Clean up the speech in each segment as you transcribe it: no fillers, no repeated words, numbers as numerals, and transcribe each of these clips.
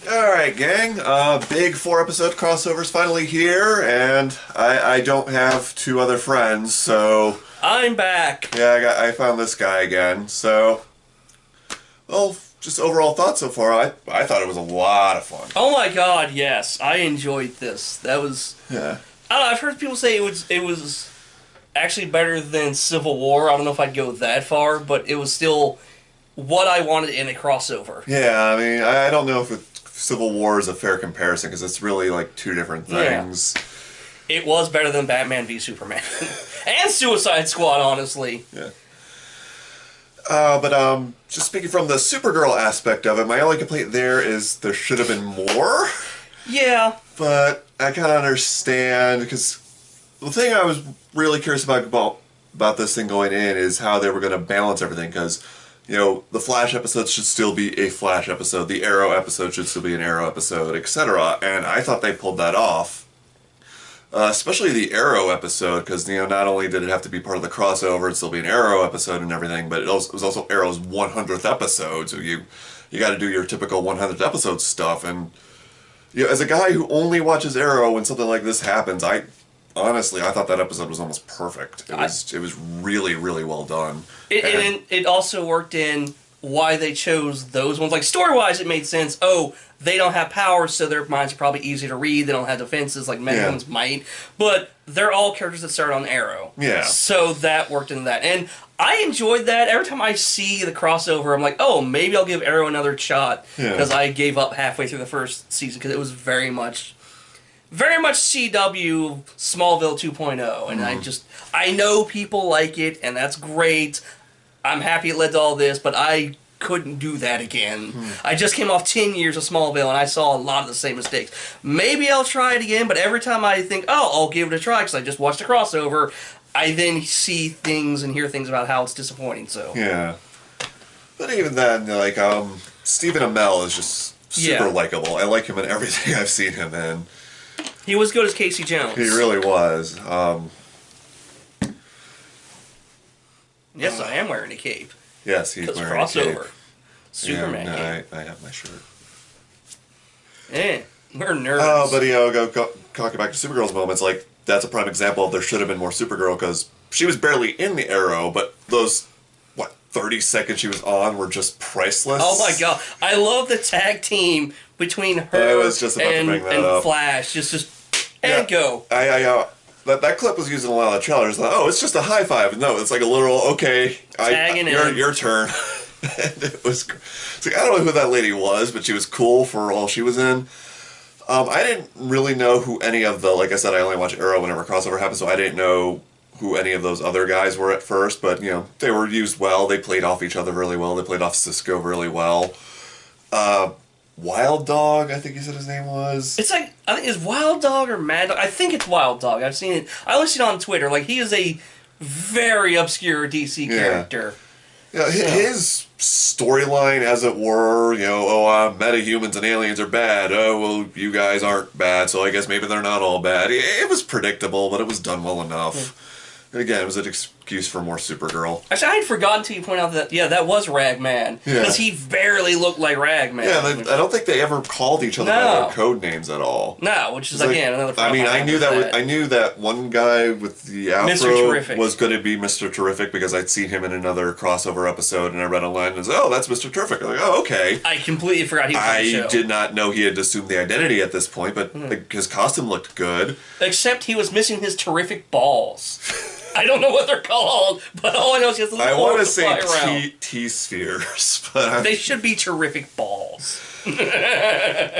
Alright, gang. Big 4-episode crossover's finally here, and I don't have two other friends, so... I'm back! Yeah, I found this guy again, so... Well, just overall thoughts so far, I thought it was a lot of fun. Oh my god, yes. I enjoyed this. That was... Yeah. I don't know, I've heard people say it was actually better than Civil War. I don't know if I'd go that far, but it was still what I wanted in a crossover. Yeah, I mean, I don't know if Civil War is a fair comparison, because it's really, like, two different things. Yeah. It was better than Batman v Superman. And Suicide Squad, honestly. Yeah. But just speaking from the Supergirl aspect of it, my only complaint there is there should have been more. Yeah. But I kind of understand, because the thing I was really curious about this thing going in is how they were going to balance everything, because, you know, the Flash episode should still be a Flash episode, the Arrow episode should still be an Arrow episode, etc. And I thought they pulled that off. Especially the Arrow episode, because, you know, not only did it have to be part of the crossover and still be an Arrow episode and everything, but it was also Arrow's 100th episode, so you got to do your typical 100th episode stuff. And, you know, as a guy who only watches Arrow when something like this happens, honestly, I thought that episode was almost perfect. It was really, really well done. And it also worked in why they chose those ones. Like, story-wise, it made sense. Oh, they don't have powers, so their minds are probably easy to read. They don't have defenses like many ones might. But they're all characters that start on Arrow. Yeah. So that worked into that. And I enjoyed that. Every time I see the crossover, I'm like, oh, maybe I'll give Arrow another shot. Because I gave up halfway through the first season, because it was very much CW Smallville 2.0. And I know people like it, and that's great. I'm happy it led to all this, but I couldn't do that again. I just came off 10 years of Smallville, and I saw a lot of the same mistakes. Maybe I'll try it again, but every time I think, oh, I'll give it a try, because I just watched a crossover, I then see things and hear things about how it's disappointing, so... Yeah. But even then, like, Stephen Amell is just super likable. I like him in everything I've seen him in. He was good as Casey Jones. He really was. Yes, I am wearing a cape. Yes, he's wearing a cape. Superman cape. I have my shirt. We're nerds. Oh, but you know, talking back to Supergirl's moments, like, that's a prime example of there should have been more Supergirl, because she was barely in the Arrow, but those, 30 seconds she was on were just priceless. Oh my god. I love the tag team between her and Flash. Go. That clip was used in a lot of the trailers. Like, oh, it's just a high five. No, it's like a literal, okay, your turn. And it's like, I don't know who that lady was, but she was cool for all she was in. I didn't really know who any of the, like I said, I only watch Arrow whenever crossover happens, so I didn't know who any of those other guys were at first, but, you know, they were used well. They played off each other really well. They played off Cisco really well. Wild Dog, I think you said his name was. It's like, I think it's Wild Dog or Mad Dog. I think it's Wild Dog. I've seen it. I only seen it on Twitter. Like, he is a very obscure DC character. Yeah, his storyline, as it were, you know, metahumans and aliens are bad. Oh, well, you guys aren't bad, so I guess maybe they're not all bad. It was predictable, but it was done well enough. And again, it was an excuse for more Supergirl. Actually, I had forgotten until you point out that, that was Ragman. Because he barely looked like Ragman. Yeah, I don't think they ever called each other by their code names at all. No, which is, again, another problem. I mean, I knew that one guy with the afro was going to be Mr. Terrific, because I'd seen him in another crossover episode, and I read a line and said, oh, that's Mr. Terrific. I'm like, oh, okay. I completely forgot he was on the show. I did not know he had assumed the identity at this point, but his costume looked good. Except he was missing his terrific balls. I don't know what they're called, but all I know is he has little balls to fly around. I want to say T-spheres, but they should be terrific balls. Ragman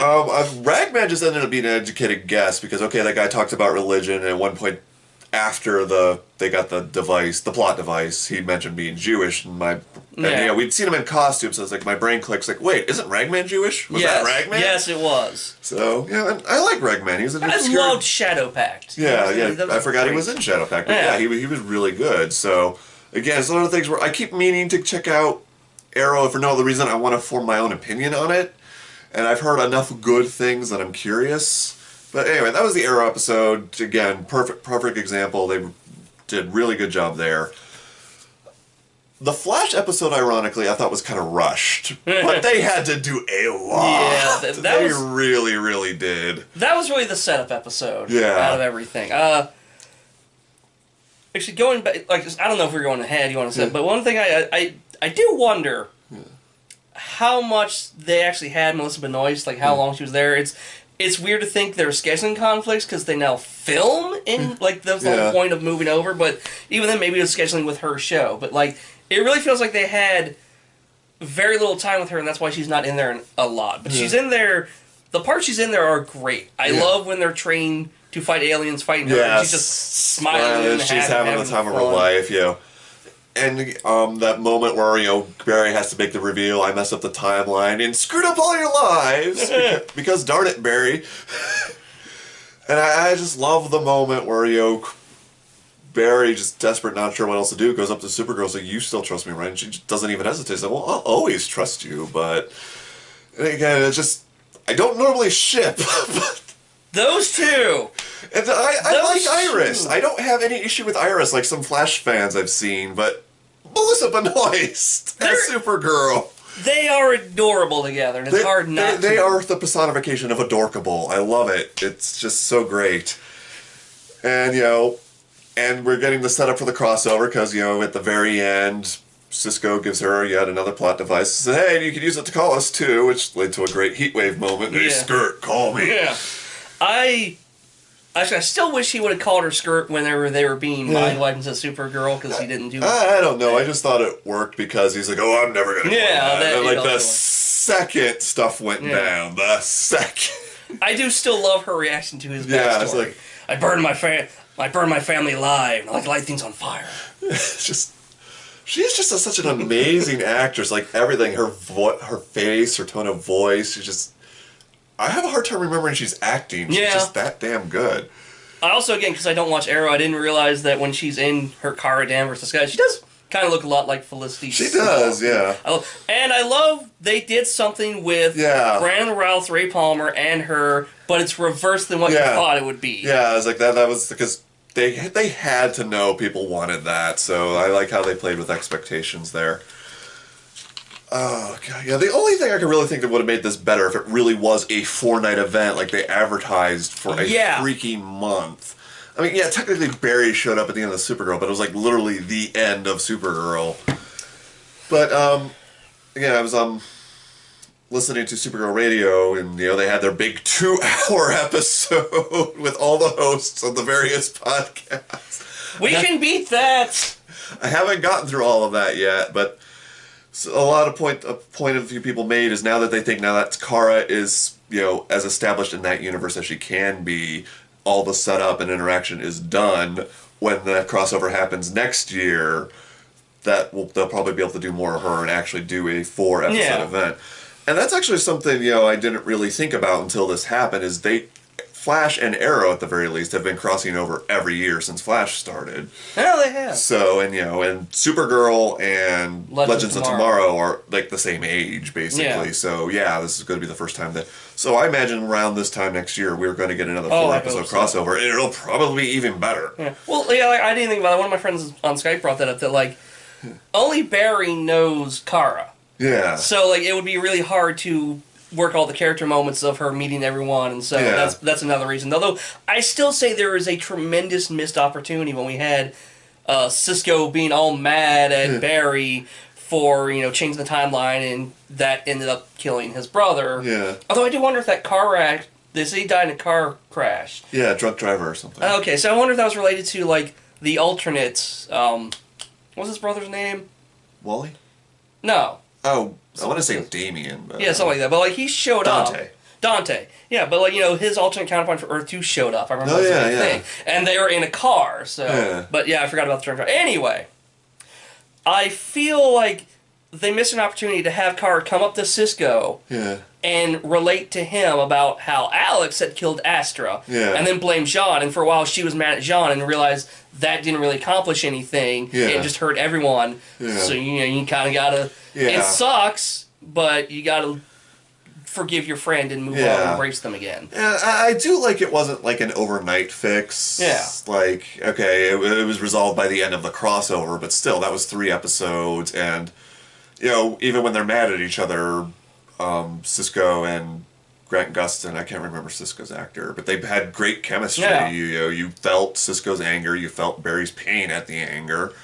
just ended up being an educated guess, because, okay, that guy talked about religion, and at one point after they got the device, the plot device, he mentioned being Jewish, and we'd seen him in costume, so it's like, my brain clicks, like, wait, isn't Ragman Jewish? Was that Ragman? Yes, it was. So, yeah, and I like Ragman. He was an obscure... I loved Shadow Pact. I forgot he was in Shadow Pact, but he was really good. So, again, it's one of the things where I keep meaning to check out Arrow for no other reason. I want to form my own opinion on it, and I've heard enough good things that I'm curious. But anyway, that was the Arrow episode. Again, perfect example. They did really good job there. The Flash episode, ironically, I thought was kind of rushed. But they had to do a lot. Yeah, they really, really did. That was really the setup episode out of everything. Actually, going back, like, I don't know if we're going ahead, you want to say, but one thing I do wonder how much they actually had Melissa Benoist, like how long she was there. It's weird to think there are scheduling conflicts because they now film in, like, that's the whole point of moving over, but even then, maybe it was scheduling with her show. But, like, it really feels like they had very little time with her, and that's why she's not in there a lot. But she's in there, the parts she's in there are great. I love when they're trained to fight aliens, fighting her, and she's just smiling and she's having the time of her life, And that moment where, Barry has to make the reveal, I messed up the timeline and screwed up all your lives. because darn it, Barry. And I just love the moment where, Barry, just desperate, not sure what else to do, goes up to Supergirl, like, you still trust me, right? And she just doesn't even hesitate. She's like, well, I'll always trust you, but... And again, it's just... I don't normally ship, but... Those two! And I like Iris. I don't have any issue with Iris, like some Flash fans I've seen, but Melissa Benoist as Supergirl. They are adorable together, and it's hard not to. They are the personification of adorkable. I love it. It's just so great. And, and we're getting the setup for the crossover, because, at the very end, Cisco gives her yet another plot device. Says, hey, you could use it to call us, too, which led to a great Heatwave moment. Hey, Skirt, call me. Yeah. I still wish he would have called her Skirt whenever they were being mind-wiped into Supergirl, because he didn't do it. I don't know. I just thought it worked because he's like, oh, I'm never going to call that. And like the second stuff went down. The second. I do still love her reaction to his backstory. It's like, I burned my family alive. I like to light things on fire. She's just such an amazing actress. Like everything, her face, her tone of voice, I have a hard time remembering she's acting. She's just that damn good. I also, again, because I don't watch Arrow, I didn't realize that when she's in her Kara Danvers disguise, she does kind of look a lot like Felicity. She does, yeah. And I love they did something with Brandon Routh, Ray Palmer, and her, but it's reversed than what you thought it would be. Yeah, I was like, that was because they had to know people wanted that, so I like how they played with expectations there. Oh, God, yeah, the only thing I could really think that would have made this better if it really was a 4-night event like they advertised for a freaking month. I mean, yeah, technically Barry showed up at the end of Supergirl, but it was like literally the end of Supergirl. But, again, I was listening to Supergirl Radio, and, they had their big 2-hour episode with all the hosts of the various podcasts. We can beat that! I haven't gotten through all of that yet, but... So a lot of point of view people made is now that they think now that Kara is, as established in that universe as she can be, all the setup and interaction is done. When the crossover happens next year, they'll probably be able to do more of her and actually do a 4-episode event. And that's actually something, I didn't really think about until this happened, is Flash and Arrow, at the very least, have been crossing over every year since Flash started. Yeah, they have. So, and Supergirl and Legends of Tomorrow are, like, the same age, basically. Yeah. So, this is going to be the first time that... So, I imagine around this time next year, we're going to get another 4-episode crossover, and it'll probably be even better. Yeah. Well, I didn't think about it. One of my friends on Skype brought that up, that, only Barry knows Kara. Yeah. So, it would be really hard to work all the character moments of her meeting everyone, and so that's another reason. Although I still say there is a tremendous missed opportunity when we had Cisco being all mad at Barry for changing the timeline, and that ended up killing his brother. Yeah. Although I do wonder if that car wreck, they say he died in a car crash. Yeah, drunk driver or something. Okay, so I wonder if that was related to the alternate. What's his brother's name? Wally? No. Oh. I want to say Damien. But something like that. But, he showed up. Dante. Yeah, but, his alternate counterpart for Earth 2 showed up. I remember that thing. And they were in a car, so... Yeah. But, I forgot about the drunk driver. Anyway, I feel like they missed an opportunity to have Kara come up to Cisco and relate to him about how Alex had killed Astra. Yeah. And then blame Jean. And for a while, she was mad at Jean and realized that didn't really accomplish anything. Yeah. It just hurt everyone. Yeah. So, you kind of got to... Yeah. It sucks, but you gotta forgive your friend and move on and embrace them again. Yeah, I do like it wasn't like an overnight fix. Yeah. Like, okay, it was resolved by the end of the crossover, but still, that was 3 episodes, and, you know, even when they're mad at each other, Cisco and Grant Gustin, I can't remember Cisco's actor, but they had great chemistry. Yeah. You know, you felt Cisco's anger, you felt Barry's pain at the anger.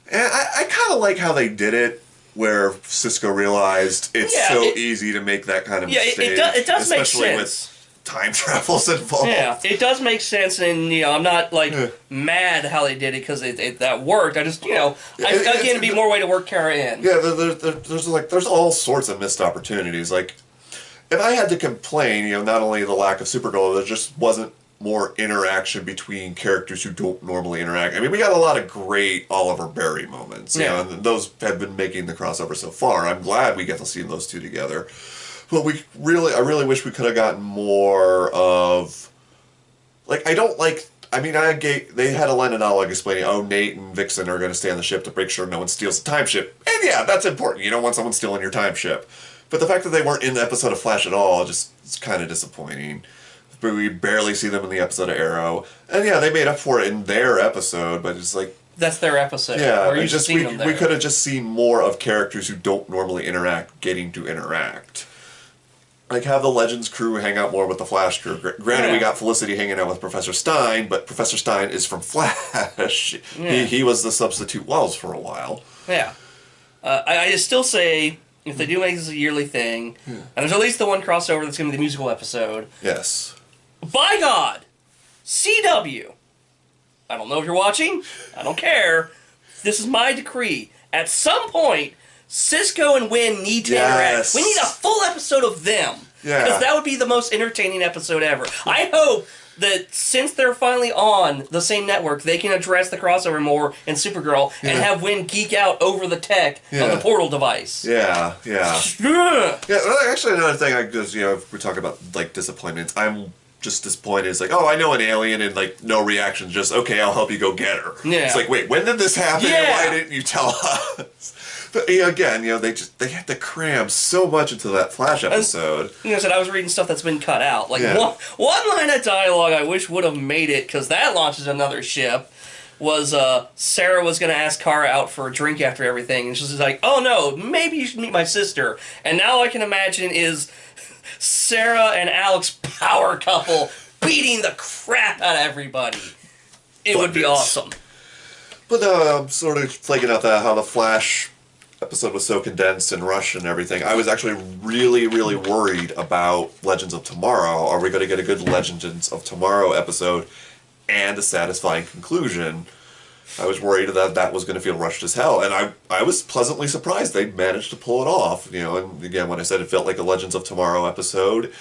And I kind of like how they did it, where Cisco realized it's easy to make that kind of mistake. Yeah, it does make especially sense. with time travels involved. Yeah, it does make sense, and, you know, I'm not, like, mad how they did it, because that worked. I just, you know, again, it'd be more way to work Kara in. Yeah, there's all sorts of missed opportunities. Like, if I had to complain, you know, not only the lack of Supergirl, there just wasn't more interaction between characters who don't normally interact. I mean, we got a lot of great Oliver Berry moments, you know, and those have been making the crossover so far. I'm glad we get to see those two together. But I really wish we could have gotten more of, like, they had a line of dialogue explaining, oh, Nate and Vixen are going to stay on the ship to make sure no one steals the time ship. And yeah, that's important. You don't want someone stealing your time ship. But the fact that they weren't in the episode of Flash at all, it's kind of disappointing. We barely see them in the episode of Arrow. And yeah, they made up for it in their episode, but it's like... That's their episode. Yeah, or we could have just seen more of characters who don't normally interact getting to interact. Like, have the Legends crew hang out more with the Flash crew. Granted, we got Felicity hanging out with Professor Stein, but Professor Stein is from Flash. He was the substitute Wells for a while. Yeah. I just still say, if they do make this a yearly thing, and there's at least the one crossover that's going to be the musical episode... Yes. By God! CW! I don't know if you're watching. I don't care. This is my decree. At some point, Cisco and Wynn need to interact. We need a full episode of them. Yeah. Because that would be the most entertaining episode ever. I hope that since they're finally on the same network, they can address the crossover more in Supergirl and have Wynn geek out over the tech of the portal device. Yeah. Actually, another thing, if we talk about, like, disappointments, I'm just disappointed. It's like, oh, I know an alien, and, like, no reaction, just, okay, I'll help you go get her. Yeah. It's like, wait, when did this happen? Yeah. Why didn't you tell us? But again, they had to cram so much into that Flash episode. I said I was reading stuff that's been cut out. Like, one line of dialogue I wish would have made it, because that launches another ship, was Sarah was going to ask Kara out for a drink after everything, and she's like, oh no, maybe you should meet my sister. And now I can imagine is Sarah and Alex power couple beating the crap out of everybody. It would be awesome. But I'm sort of flaking out how the Flash episode was so condensed and rushed and everything. I was actually really, really worried about Legends of Tomorrow. Are we going to get a good Legends of Tomorrow episode and a satisfying conclusion? I was worried that was going to feel rushed as hell, and I was pleasantly surprised they managed to pull it off. You know, and again, when I said it felt like a Legends of Tomorrow episode,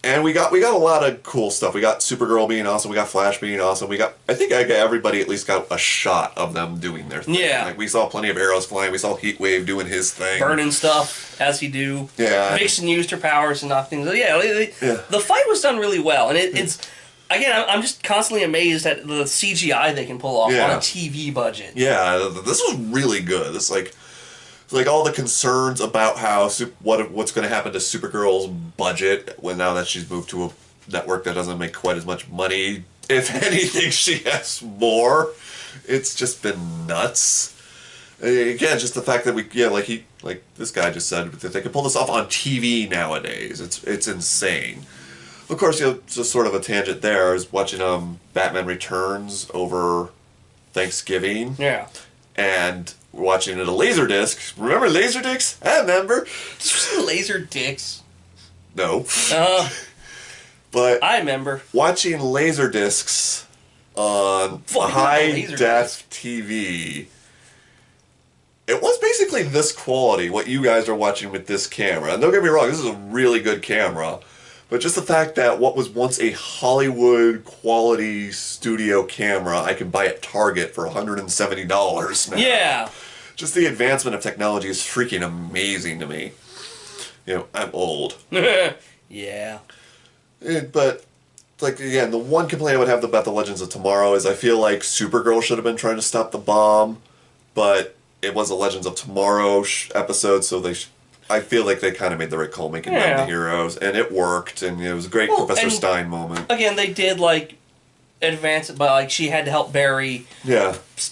and we got a lot of cool stuff. We got Supergirl being awesome. We got Flash being awesome. I think everybody at least got a shot of them doing their thing. Yeah, like we saw plenty of arrows flying. We saw Heatwave doing his thing, burning stuff as he do. Yeah, Vixen used her powers to knock things. Yeah, the fight was done really well, and it's. Again, I'm just constantly amazed at the CGI they can pull off on a TV budget. Yeah, this was really good. It's like all the concerns about what's going to happen to Supergirl's budget now that she's moved to a network that doesn't make quite as much money. If anything, she has more. It's just been nuts. Again, just the fact that like this guy just said, that they can pull this off on TV nowadays. It's insane. Of course, just sort of a tangent there. I was watching Batman Returns over Thanksgiving. Yeah. And we're watching it a Laserdisc. Remember Laserdiscs? I remember. Did you say Laserdiscs? No. But I remember. Watching Laserdiscs on high-def TV. It was basically this quality, what you guys are watching with this camera. And don't get me wrong, this is a really good camera. But just the fact that what was once a Hollywood quality studio camera I can buy at Target for $170 now. Yeah. Just the advancement of technology is freaking amazing to me. I'm old. Yeah. But, like, again, the one complaint I would have about the Legends of Tomorrow is I feel like Supergirl should have been trying to stop the bomb, but it was a Legends of Tomorrow episode, so they I feel like they kind of made the right call making them the heroes, and it worked, and it was a great Professor Stein moment. Again, they did, like, advance it by, like, she had to help Barry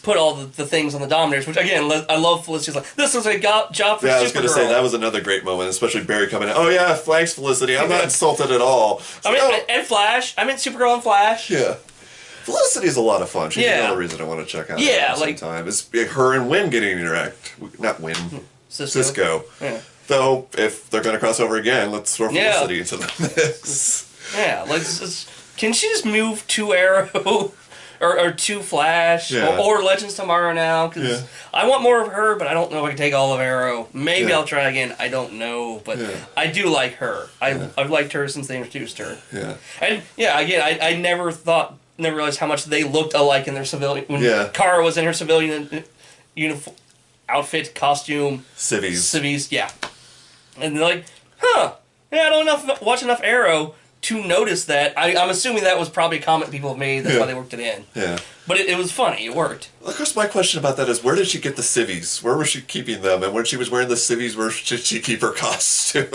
put all the things on the Dominators, which, again, I love Felicity's like, this was a job for Supergirl. Yeah, I was going to say, that was another great moment, especially Barry coming in. Oh, yeah, thanks, Felicity. I'm not insulted at all. And Flash. I meant Supergirl and Flash. Yeah. Felicity's a lot of fun. She's another reason I want to check out sometime. It's her and Wynn getting interact. Not Wynn. Cisco. Yeah. Though, if they're going to cross over again, let's throw Felicity into the mix. Yeah, can she just move to Arrow or to Flash or Legends Tomorrow now? Because I want more of her, but I don't know if I can take all of Arrow. Maybe I'll try again. I don't know, but I do like her. I've liked her since they introduced her. Yeah. And again, I never realized how much they looked alike in their civilian. When Kara was in her civilian uniform, outfit, costume, civvies, and they're like, huh? Yeah, I don't watch enough Arrow to notice that. I'm assuming that was probably a comment people have made. That's why they worked it in. Yeah. But it was funny. It worked. Of course, my question about that is, where did she get the civvies? Where was she keeping them? And when she was wearing the civvies, where did she keep her costume?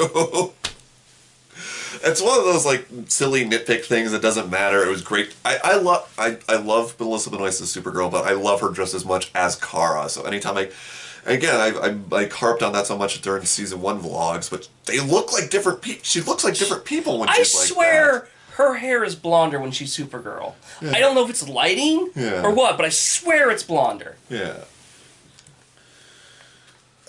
It's one of those, like, silly nitpick things that doesn't matter. It was great. I love Melissa Benoist's Supergirl, but I love her just as much as Kara. So anytime I harped on that so much during season 1 vlogs, but they look like different people. She looks like different people when she's like that. I swear her hair is blonder when she's Supergirl. Yeah. I don't know if it's lighting or what, but I swear it's blonder. Yeah.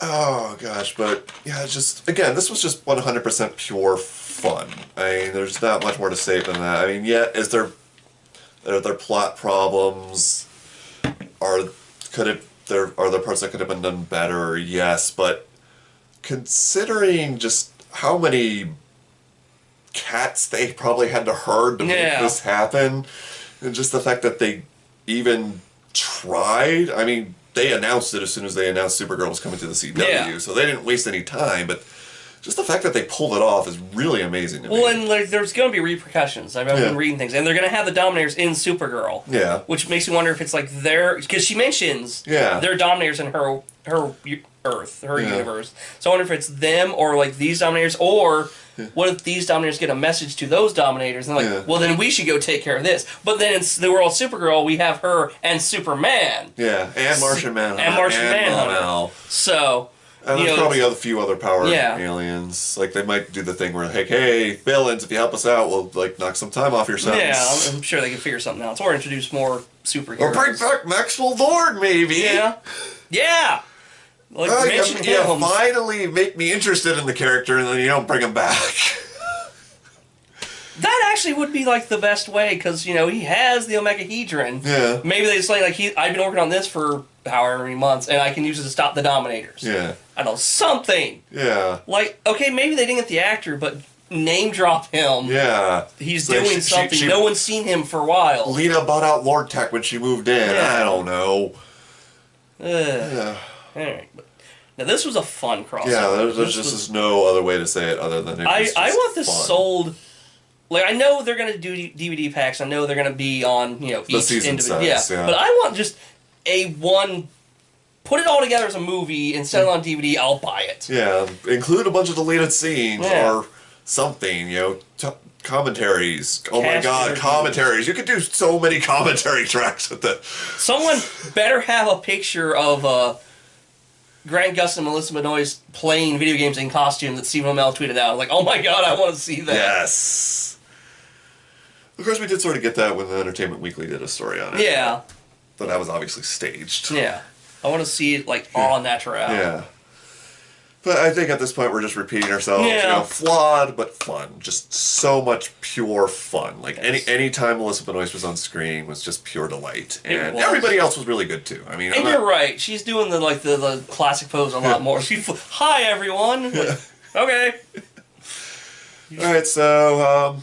Oh, gosh, but, just, again, this was just 100% pure fun. I mean, there's not much more to say than that. I mean, is there plot problems? Are there parts that could have been done better? Yes, but considering just how many cats they probably had to herd to make this happen, and just the fact that they even tried, I mean, they announced it as soon as they announced Supergirl was coming to the CW, so they didn't waste any time, but just the fact that they pulled it off is really amazing to me. Well, and there's going to be repercussions. I've been reading things, and they're going to have the Dominators in Supergirl. Yeah. Which makes me wonder if it's like because she mentions their Dominators in her Earth, her universe. So I wonder if it's them or like these Dominators, or what if these Dominators get a message to those Dominators and they're like, well, then we should go take care of this. But then in the world of Supergirl, we have her and Superman. Yeah, and Martian Manhunter. And Martian Manhunter. So... And there's probably a few other power aliens. Like, they might do the thing where, like, hey, villains, if you help us out, we'll, like, knock some time off your sons. Yeah, I'm sure they can figure something out. Or introduce more superheroes. Or bring back Maxwell Lord, maybe. Yeah. Yeah! Like, you finally make me interested in the character, and then you don't bring him back. That actually would be, like, the best way, because, he has the Omegahedron. Yeah. Maybe they say, like, I've been working on this for however many months, and I can use it to stop the Dominators. Yeah. I don't know, something. Yeah. Like, okay, maybe they didn't get the actor, but name drop him. Yeah. He's doing something. No one's seen him for a while. Lena bought out Lord Tech when she moved in. Yeah. I don't know. Alright. Now, this was a fun crossover. Yeah, there's just no other way to say it other than I want this sold... Like, I know they're going to do DVD packs. I know they're going to be on, each individual. Yeah. But I want just put it all together as a movie and sell it on DVD. I'll buy it. Yeah. Include a bunch of deleted scenes or something, commentaries. Oh my god, commentaries. You could do so many commentary tracks with that. Someone better have a picture of Grant Gustin and Melissa Benoist playing video games in costume that Stephen Amell tweeted out. Like, oh my god, I want to see that. Yes. Of course, we did sort of get that when the Entertainment Weekly did a story on it. Yeah. But that was obviously staged. Yeah. I want to see it, like, all natural. Yeah. But I think at this point we're just repeating ourselves. Yeah. Flawed, but fun. Just so much pure fun. Like, any time Melissa Benoist was on screen was just pure delight. And everybody else was really good, too. I mean, and you're right. She's doing the classic pose a lot more. Hi, everyone. Like, okay. Alright, so...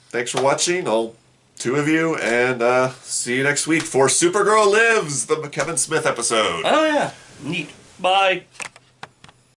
thanks for watching, all 2 of you, and see you next week for Supergirl Lives, the Kevin Smith episode. Oh, yeah. Neat. Bye.